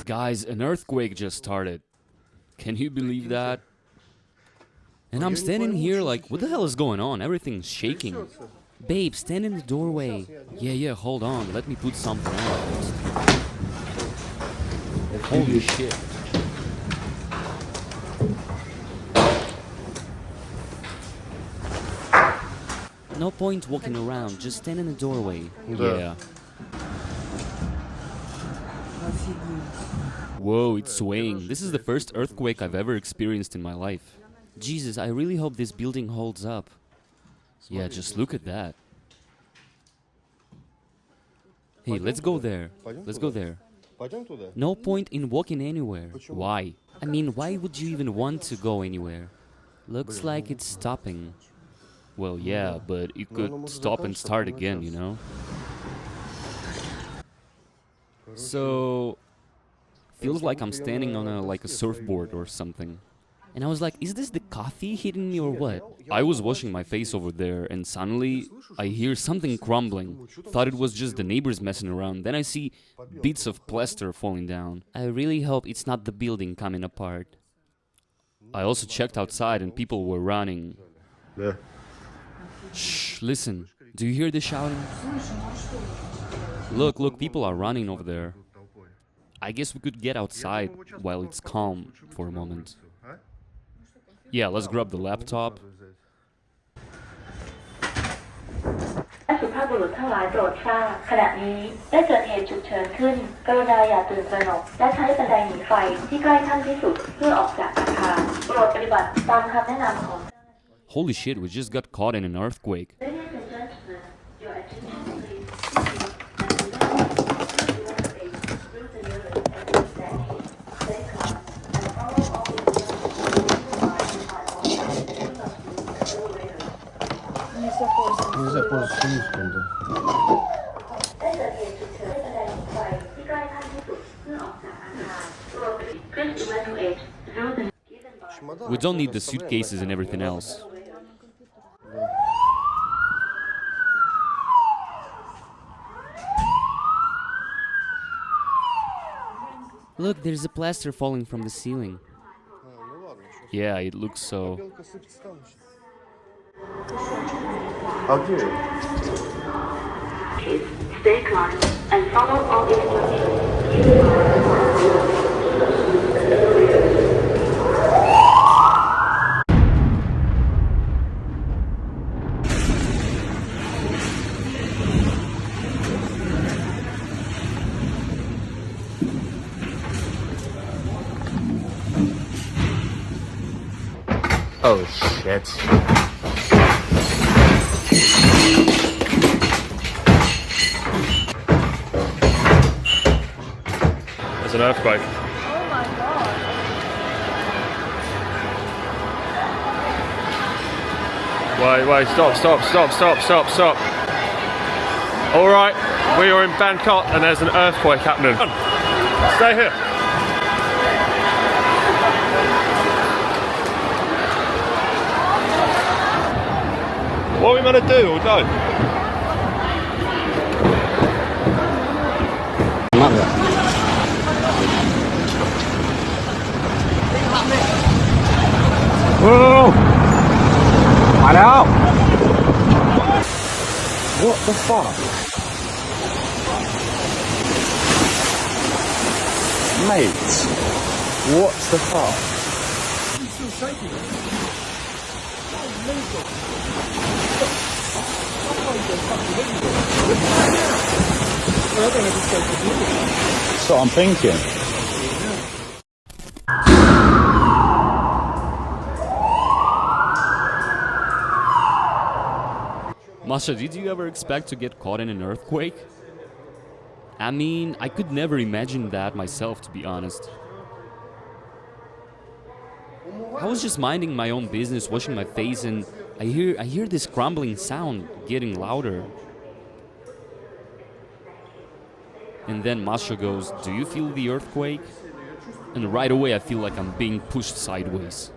Guys, an earthquake just started. Can you believe that? And I'm standing here like, what the hell is going on? Everything's shaking. Babe, stand in the doorway. Yeah, hold on. Let me put something on. Holy shit. No point walking around, just stand in the doorway. Yeah. Whoa, it's swaying. This is the first earthquake I've ever experienced in my life. Jesus, I really hope this building holds up. Yeah, just look at that. Hey, let's go there. Let's go there. No point in walking anywhere. Why? I mean, why would you even want to go anywhere? Looks like it's stopping. Well, yeah, but it could stop and start again, you know? So... feels like I'm standing on a surfboard or something. And I was like, is this the coffee hitting me or what? I was washing my face over there and suddenly I hear something crumbling. Thought it was just the neighbors messing around. Then I see bits of plaster falling down. I really hope it's not the building coming apart. I also checked outside and people were running. Yeah. Shh, listen. Do you hear the shouting? Look, people are running over there. I guess we could get outside while it's calm for a moment. Yeah, let's grab the laptop. สุภาพบุรุษทั้งหลายโปรดทราบขณะนี้ได้เกิดเหตุฉุกเฉินขึ้นกรุณาอย่าตื่นตระหนกและใช้บันไดหนีไฟที่ใกล้ท่านที่สุดเพื่อออกจากอาคารโปรดปฏิบัติตามคำแนะนำของ Holy shit, we just got caught in an earthquake. Ladies and gentlemen, your attention please. Нельзя пользоваться лифтом, да. We don't need the suitcases and everything else. Look, there's a plaster falling from the ceiling. Yeah, it looks so. Stay calm and follow all instructions. Oh shit. There's an earthquake. Oh my god. Wait, stop. Alright, we are in Bangkok and there's an earthquake happening. Stay here. What are we meant to do or don't? Whoa! I know! What the fuck? Mate, what the fuck? It's still shaking. That's what I'm thinking. Masha, did you ever expect to get caught in an earthquake? I mean, I could never imagine that myself, to be honest. I was just minding my own business, washing my face, and I hear this crumbling sound getting louder. And then Masha goes, "Do you feel the earthquake?" And right away I feel like I'm being pushed sideways.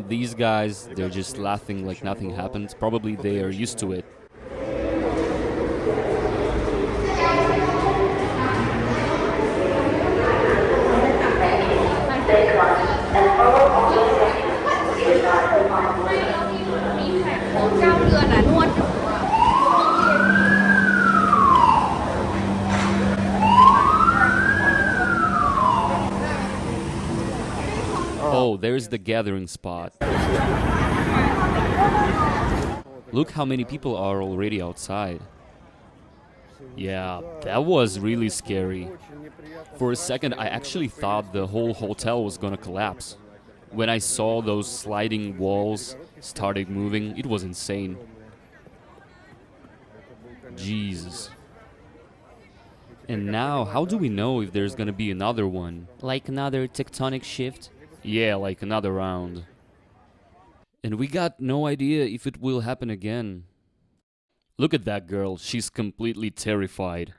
These guys, they're just laughing like nothing happened. Probably they are used to it. Oh, there's the gathering spot. Look how many people are already outside. Yeah, that was really scary. For a second, I actually thought the whole hotel was gonna collapse. When I saw those sliding walls started moving, it was insane. Jesus. And now, how do we know if there's gonna be another one? Like another tectonic shift? Yeah, like another round. And we got no idea if it will happen again. Look at that girl, she's completely terrified.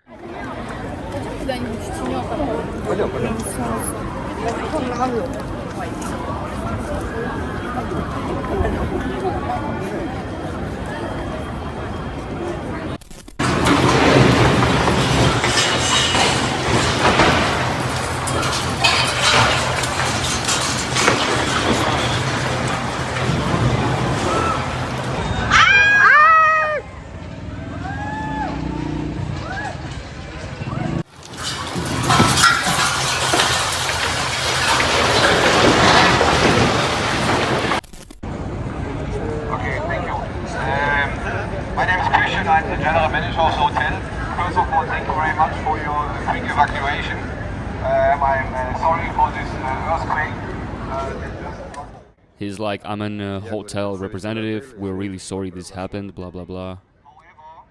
I'm the general manager of the hotel. First of all, thank you very much for your quick evacuation. I'm sorry for this earthquake. He's like, I'm a hotel representative, we're really sorry this happened, blah blah blah.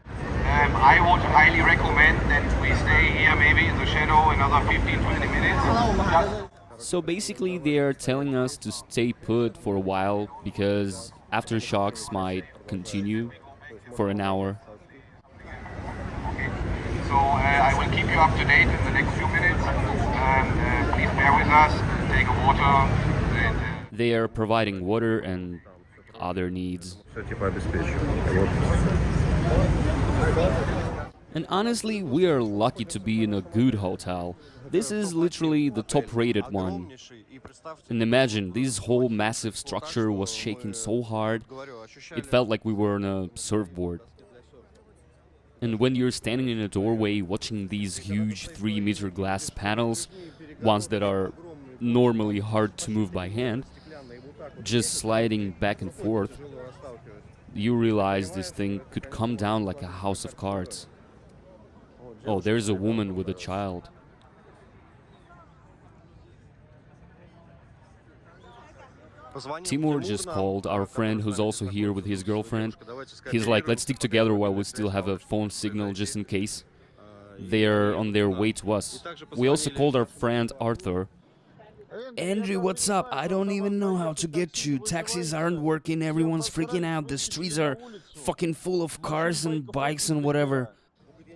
I would highly recommend that we stay here maybe in the shadow another 15-20 minutes. So basically they are telling us to stay put for a while because aftershocks might continue for an hour. Okay. So I will keep you up to date in the next few minutes. Please bear with us, take a water. They are providing water and other needs. And honestly, we are lucky to be in a good hotel. This is literally the top-rated one. And imagine, this whole massive structure was shaking so hard, it felt like we were on a surfboard. And when you're standing in a doorway watching these huge 3-meter glass panels, ones that are normally hard to move by hand, just sliding back and forth, you realize this thing could come down like a house of cards. Oh, there's a woman with a child. Timur just called our friend who's also here with his girlfriend. He's like, let's stick together while we still have a phone signal just in case. They're on their way to us. We also called our friend Arthur. Andrew, what's up? I don't even know how to get you. Taxis aren't working, everyone's freaking out. The streets are fucking full of cars and bikes and whatever.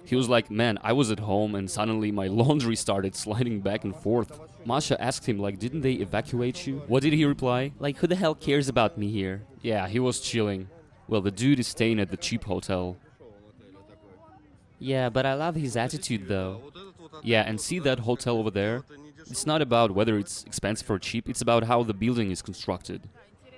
He was like, man, I was at home and suddenly my laundry started sliding back and forth. Masha asked him, like, didn't they evacuate you? What did he reply? Like, who the hell cares about me here? Yeah, he was chilling. Well, the dude is staying at the cheap hotel. Yeah, but I love his attitude though. Yeah, and see that hotel over there? It's not about whether it's expensive or cheap, it's about how the building is constructed.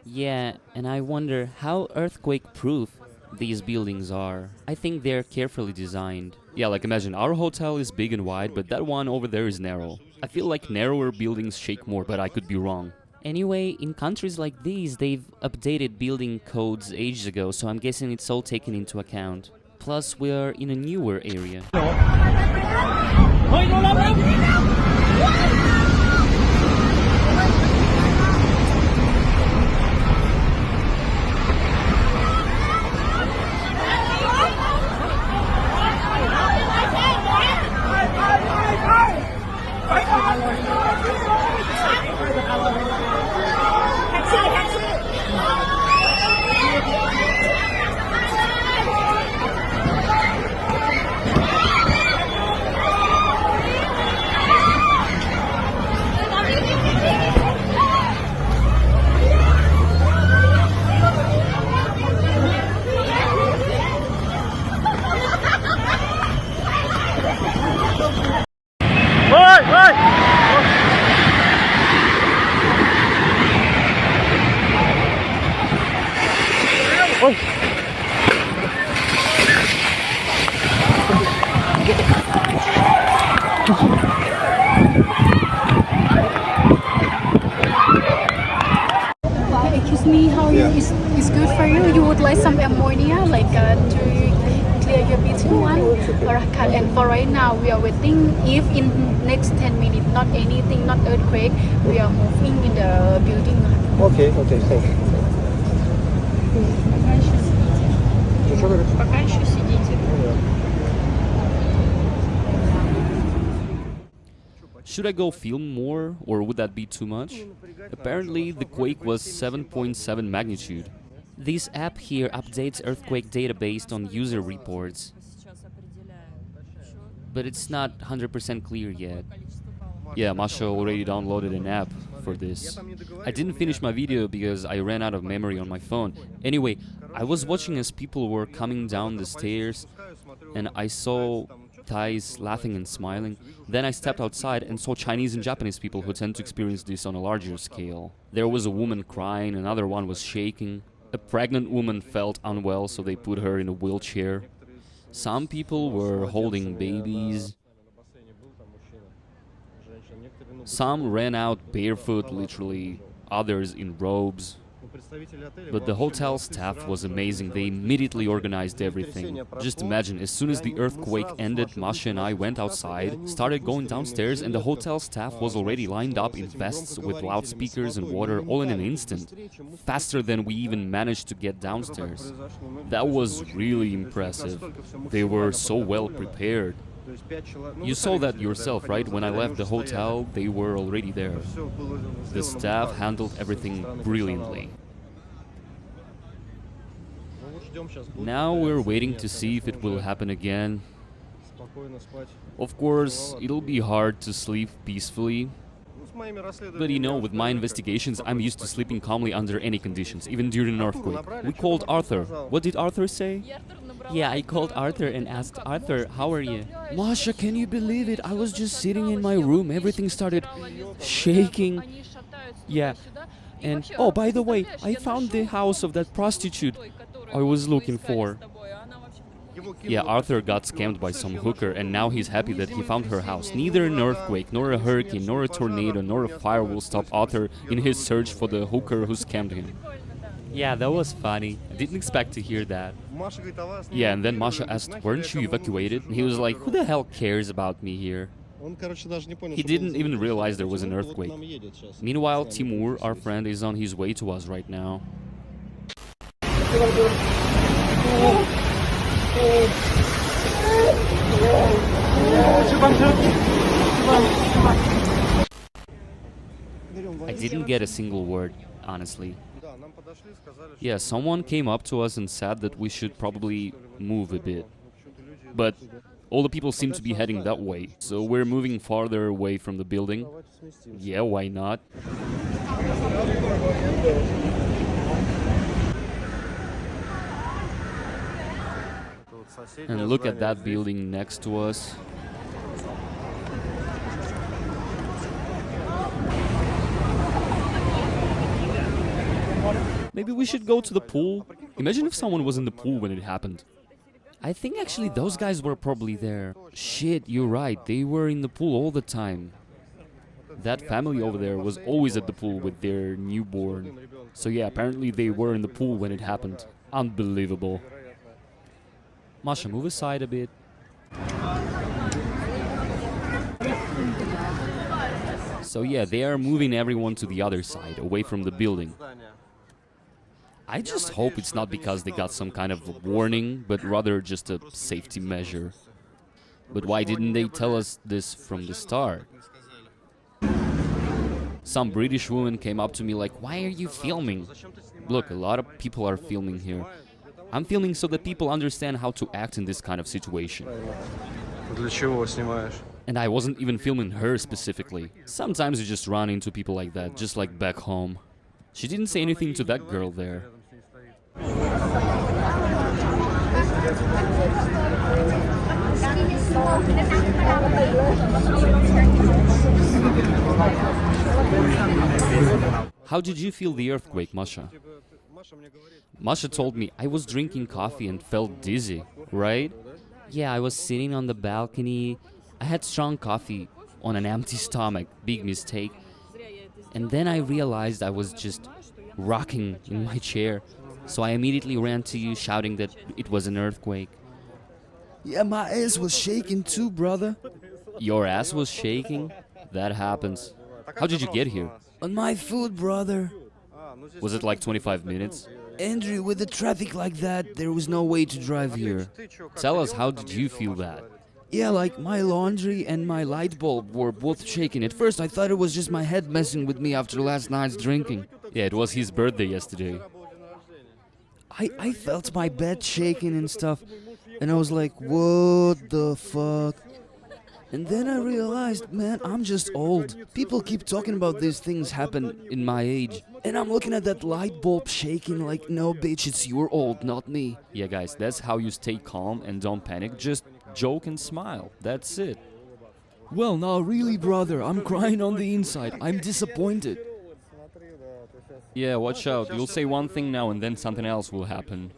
Yeah, and I wonder how earthquake-proof these buildings are. I think they're carefully designed. Yeah, like imagine our hotel is big and wide, but that one over there is narrow. I feel like narrower buildings shake more, but I could be wrong. Anyway, in countries like these, they've updated building codes ages ago, so I'm guessing it's all taken into account. Plus, we're in a newer area. Parakat. And for right now, we are waiting. If in next 10 minutes, not anything, not earthquake, we are moving in the building. Окей, thanks. Пока еще сидите. Should I go film more, or would that be too much? Apparently, the quake was 7.7 magnitude. This app here updates earthquake data based on user reports, but it's not 100% clear yet. Yeah, Masha already downloaded an app for this. I didn't finish my video because I ran out of memory on my phone. Anyway, I was watching as people were coming down the stairs, and I saw Thais laughing and smiling. Then I stepped outside and saw Chinese and Japanese people who tend to experience this on a larger scale. There was a woman crying, another one was shaking. A pregnant woman felt unwell, so they put her in a wheelchair. Some people were holding babies. Some ran out barefoot, literally, others in robes. But the hotel staff was amazing. They immediately organized everything. Just imagine, as soon as the earthquake ended, Masha and I went outside, started going downstairs, and the hotel staff was already lined up in vests with loudspeakers and water, all in an instant. Faster than we even managed to get downstairs. That was really impressive. They were so well prepared. You saw that yourself, right? When I left the hotel, they were already there. The staff handled everything brilliantly. Now we're waiting to see if it will happen again. Of course, it'll be hard to sleep peacefully. But you know, with my investigations, I'm used to sleeping calmly under any conditions, even during an earthquake. We called Arthur. What did Arthur say? Yeah, I called Arthur and asked, Arthur, how are you? Masha, can you believe it? I was just sitting in my room, everything started shaking. Yeah, and oh, by the way, I found the house of that prostitute I was looking for. Yeah, Arthur got scammed by some hooker, and now he's happy that he found her house. Neither an earthquake, nor a hurricane, nor a tornado, nor a fire will stop Arthur in his search for the hooker who scammed him. Yeah, that was funny. I didn't expect to hear that. Yeah, and then Masha asked, weren't you evacuated? And he was like, who the hell cares about me here? He didn't even realize there was an earthquake. Meanwhile, Timur, our friend, is on his way to us right now. I didn't get a single word, honestly. Yeah, someone came up to us and said that we should probably move a bit. But all the people seem to be heading that way, so we're moving farther away from the building. Yeah, why not? And look at that building next to us. Maybe we should go to the pool? Imagine if someone was in the pool when it happened. I think actually those guys were probably there. Shit, you're right, they were in the pool all the time. That family over there was always at the pool with their newborn. So yeah, apparently they were in the pool when it happened. Unbelievable. Masha, move aside a bit. So yeah, they are moving everyone to the other side, away from the building. I just hope it's not because they got some kind of warning, but rather just a safety measure. But why didn't they tell us this from the start? Some British woman came up to me like, why are you filming? Look, a lot of people are filming here. I'm filming so that people understand how to act in this kind of situation. And I wasn't even filming her specifically. Sometimes you just run into people like that, just like back home. She didn't say anything to that girl there. How did you feel the earthquake, Masha? Masha told me I was drinking coffee and felt dizzy, right? Yeah, I was sitting on the balcony. I had strong coffee on an empty stomach, big mistake. And then I realized I was just rocking in my chair. So I immediately ran to you shouting that it was an earthquake. Yeah, my ass was shaking too, brother. Your ass was shaking? That happens. How did you get here? On my foot, brother. Was it like 25 minutes? Andrew, with the traffic like that, there was no way to drive here. Tell us, how did you feel that? Yeah, like my laundry and my light bulb were both shaking. At first, I thought it was just my head messing with me after last night's drinking. Yeah, it was his birthday yesterday. I felt my bed shaking and stuff, and I was like, what the fuck? And then I realized, man, I'm just old. People keep talking about these things happen in my age. And I'm looking at that light bulb shaking like, no, bitch, it's your old, not me. Yeah, guys, that's how you stay calm and don't panic. Just joke and smile. That's it. Well, now really, brother, I'm crying on the inside. I'm disappointed. Yeah, watch out. You'll say one thing now and then something else will happen.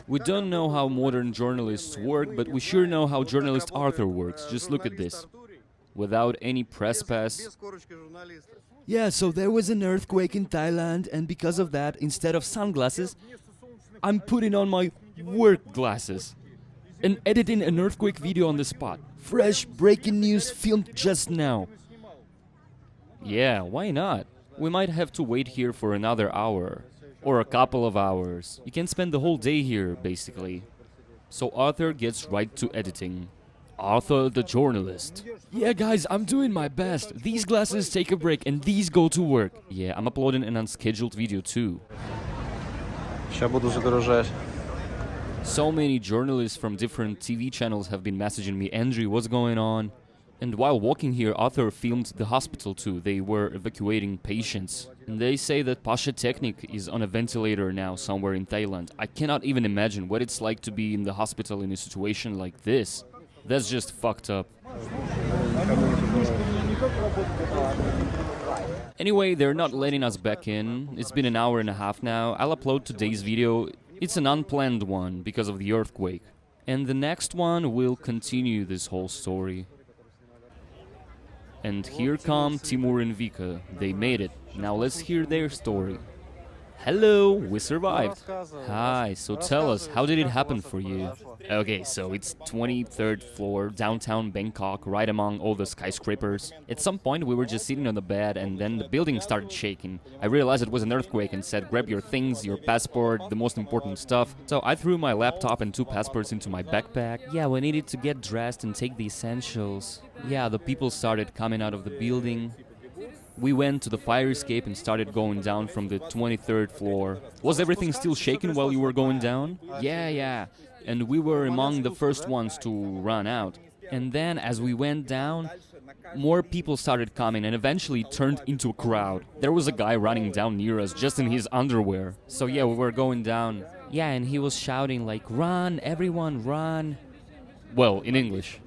We don't know how modern journalists work, but we sure know how journalist Arthur works. Just look at this. Without any press pass. Yeah, so there was an earthquake in Thailand, and because of that, instead of sunglasses, I'm putting on my work glasses and editing an earthquake video on the spot. fresh breaking news filmed just now. Yeah, why not? We might have to wait here for another hour. Or a couple of hours. You can spend the whole day here, basically. So Arthur gets right to editing. Arthur the journalist. Yeah, guys, I'm doing my best. These glasses take a break and these go to work. Yeah, I'm uploading an unscheduled video too. Сейчас буду загружать. So many journalists from different TV channels have been messaging me, Andrew, what's going on? And while walking here, Arthur filmed the hospital too. They were evacuating patients. And they say that Pasha Technic is on a ventilator now somewhere in Thailand. I cannot even imagine what it's like to be in the hospital in a situation like this. That's just fucked up. Anyway, they're not letting us back in. It's been an hour and a half now. I'll upload today's video. It's an unplanned one because of the earthquake. And the next one will continue this whole story. And here come Timur and Vika. They made it. Now let's hear their story. Hello, we survived. Hi, so tell us, how did it happen for you? Okay, so it's 23rd floor, downtown Bangkok, right among all the skyscrapers. At some point we were just sitting on the bed and then the building started shaking. I realized it was an earthquake and said, grab your things, your passport, the most important stuff. So I threw my laptop and 2 passports into my backpack. Yeah, we needed to get dressed and take the essentials. Yeah, the people started coming out of the building. We went to the fire escape and started going down from the 23rd floor. Was everything still shaking while you were going down? Yeah. And we were among the first ones to run out. And then as we went down, more people started coming and eventually turned into a crowd. There was a guy running down near us just in his underwear. So yeah, we were going down. Yeah, and he was shouting like, run, everyone, run. Well, in English.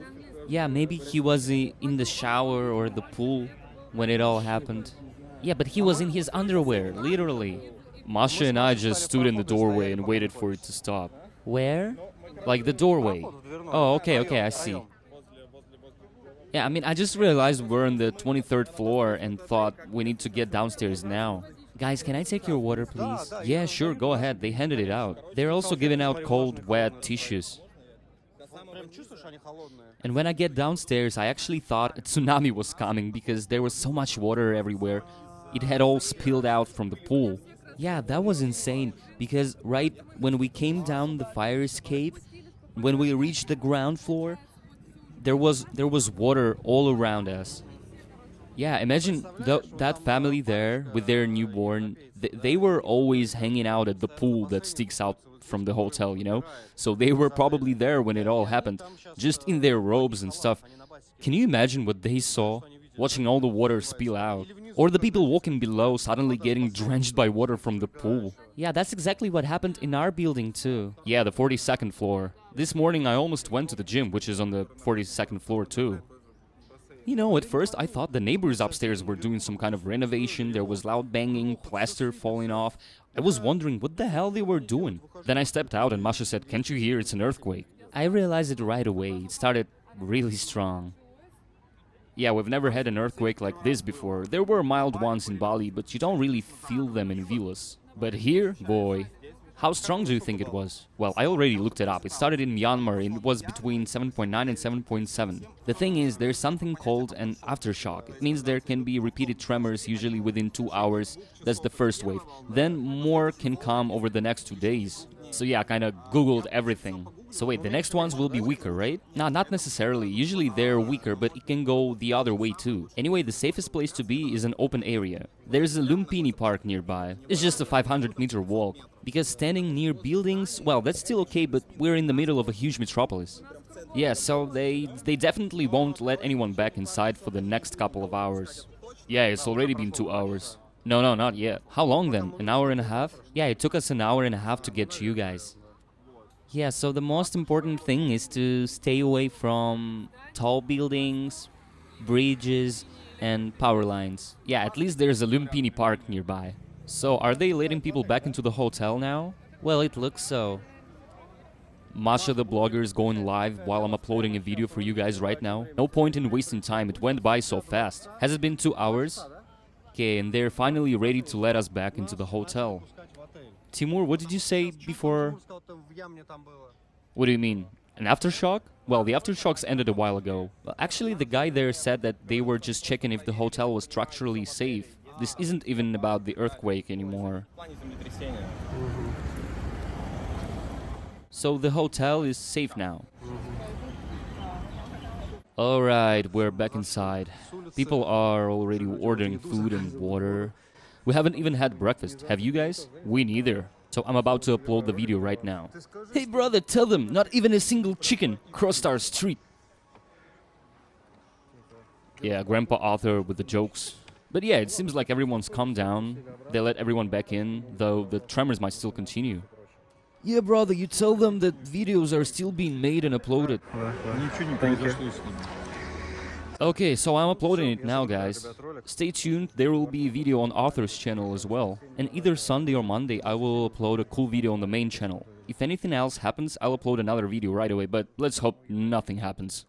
Yeah, maybe he was in the shower or the pool when it all happened. Yeah, but he was in his underwear, literally. Masha and I just stood in the doorway and waited for it to stop. Where? Like the doorway. Oh, okay, I see. Yeah, I mean, I just realized we're on the 23rd floor and thought we need to get downstairs now. Guys, can I take your water, please? Yeah, sure, go ahead. They handed it out. They're also giving out cold, wet tissues. And when I get downstairs, I actually thought a tsunami was coming because there was so much water everywhere. It had all spilled out from the pool. Yeah, that was insane because right when we came down the fire escape, when we reached the ground floor, there was water all around us. Yeah, imagine that family there with their newborn. They were always hanging out at the pool that sticks out from the hotel, you know? So they were probably there when it all happened, just in their robes and stuff. Can you imagine what they saw? Watching all the water spill out. Or the people walking below suddenly getting drenched by water from the pool. Yeah, that's exactly what happened in our building too. Yeah, the 42nd floor. This morning I almost went to the gym, which is on the 42nd floor too. You know, at first I thought the neighbors upstairs were doing some kind of renovation. There was loud banging, plaster falling off. I was wondering what the hell they were doing. Then I stepped out and Masha said, "Can't you hear? It's an earthquake." I realized it right away. It started really strong. Yeah, we've never had an earthquake like this before. There were mild ones in Bali, but you don't really feel them in villas. But here, boy. How strong do you think it was? Well, I already looked it up. It started in Myanmar and it was between 7.9 and 7.7. The thing is, there's something called an aftershock. It means there can be repeated tremors usually within 2 hours. That's the first wave. Then more can come over the next 2 days. So yeah, I kinda googled everything. So wait, the next ones will be weaker, right? Nah, not necessarily. Usually they're weaker, but it can go the other way too. Anyway, the safest place to be is an open area. There's a Lumpini Park nearby. It's just a 500-meter walk. Because standing near buildings, well, that's still okay, but we're in the middle of a huge metropolis. Yeah, so they definitely won't let anyone back inside for the next couple of hours. Yeah, it's already been 2 hours. No, not yet. How long then? An hour and a half? Yeah, it took us an hour and a half to get to you guys. Yeah, so the most important thing is to stay away from tall buildings, bridges, and power lines. Yeah, at least there's a Lumpini Park nearby. So, are they letting people back into the hotel now? Well, it looks so. Masha the blogger is going live while I'm uploading a video for you guys right now. No point in wasting time, it went by so fast. Has it been 2 hours? Okay, and they're finally ready to let us back into the hotel. Timur, what did you say before? What do you mean? An aftershock? Well, the aftershocks ended a while ago. Well, actually, the guy there said that they were just checking if the hotel was structurally safe. This isn't even about the earthquake anymore. So the hotel is safe now. Alright, we're back inside. People are already ordering food and water. We haven't even had breakfast. Have you guys? We neither. So I'm about to upload the video right now. Hey brother, tell them, not even a single chicken crossed our street. Yeah, Grandpa Arthur with the jokes. But yeah, it seems like everyone's calmed down. They let everyone back in, though the tremors might still continue. Yeah, brother, you tell them that videos are still being made and uploaded. Thank you. Okay, so I'm uploading it now, guys. Stay tuned, there will be a video on Arthur's channel as well. And either Sunday or Monday, I will upload a cool video on the main channel. If anything else happens, I'll upload another video right away, but let's hope nothing happens.